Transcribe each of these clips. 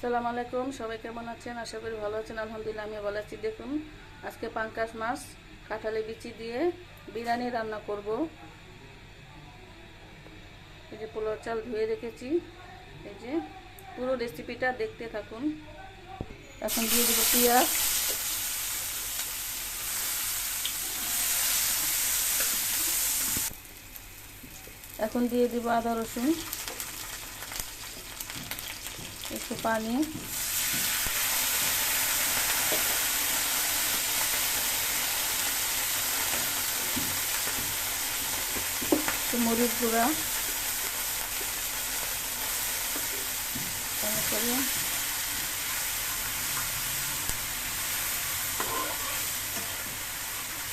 আসসালামু আলাইকুম, সবাই কেমন আছেন? আশা করি ভালো আছেন। আলহামদুলিল্লাহ আমি ভালো আছি। দেখুন, আজকে পাঙ্কাশ মাছ কাঁঠালি বিচি দিয়ে বিরিয়ানি রান্না করব। এই যে পোলাও চাল ধুয়ে রেখেছি। এই যে পুরো রেসিপিটা দেখতে থাকুন। এখন দিয়ে দেবো পেঁয়াজ, এখন দিয়ে দেবো আদা রসুন, একটু পানি, একটু মরিচ গুঁড়া, তারপরে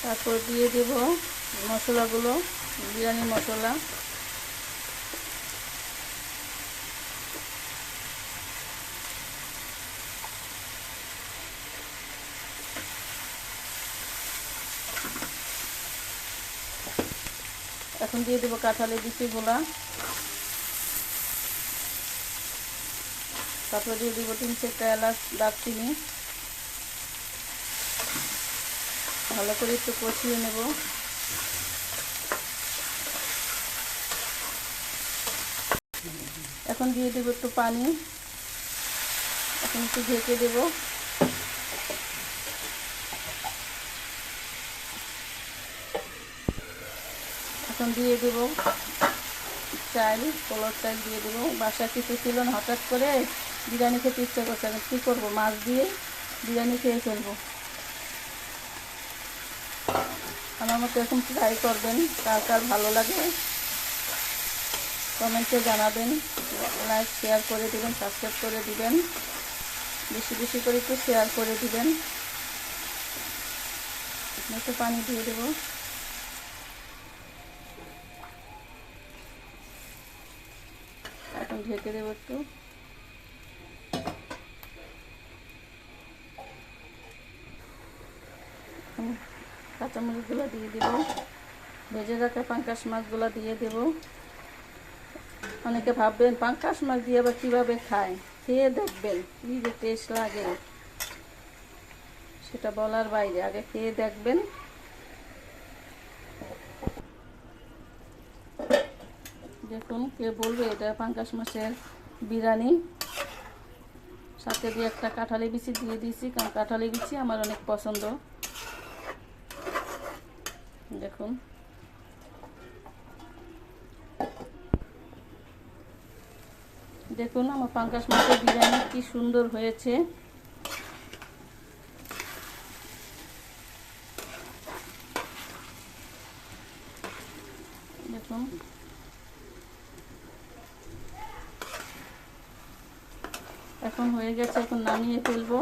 তারপর দিয়ে দেব মশলাগুলো, বিরিয়ানি মশলা, এখন দিয়ে দেবো কাঁঠালের বিচিগুলা, তারপর দিয়ে দেবো 3-4টা এলাচ, দারচিনি, ভালো করে একটু কষিয়ে নেব। এখন দিয়ে দেবো একটু পানি, এখন একটু ঢেকে দেব। এখন দিয়ে দেব চাল, পোলাও চাল দিয়ে দেবো। বাসায় কিছু ছিল না, হঠাৎ করে বিরিয়ানি খেতে ইচ্ছা করছে। এখন কী করবো, মাছ দিয়ে বিরিয়ানি খেয়ে ফেলবো। আমার মতো এখন ট্রাই করবেন, কার কার ভালো লাগে কমেন্টে জানাবেন। লাইক শেয়ার করে দিবেন, সাবস্ক্রাইব করে দিবেন, বেশি বেশি করে একটু শেয়ার করে দিবেন। একটু পানি দিয়ে দেবো। এখন ঢেকে দেবো একটু। কাঁচামরিচগুলো দিয়ে দেব, ভেজে রাখা পাঙ্কাশ মাছগুলো দিয়ে দেব। অনেকে ভাববেন পাঙ্কাশ মাছ দিয়ে আবার কীভাবে খায়, খেয়ে দেখবেন কী যে টেস্ট লাগে, সেটা বলার বাইরে। আগে খেয়ে দেখবেন। দেখুন, কে বলবে এটা পাঙ্কাশ মাছের বিরিয়ানি। সাথে দিয়ে একটা কাঁঠালি বিচি দিয়ে দিয়েছি, কারণ কাঁঠালি বিচি আমার অনেক পছন্দ। দেখুন, দেখুন আমার পাঙ্কাশ মাছের বিরিয়ানি কি সুন্দর হয়েছে। দেখুন, এখন হয়ে গেছে, এখন নামিয়ে ফেলবো।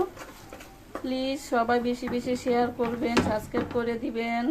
প্লিজ সবাই বেশি বেশি শেয়ার করবেন, সাবস্ক্রাইব করে দিবেন।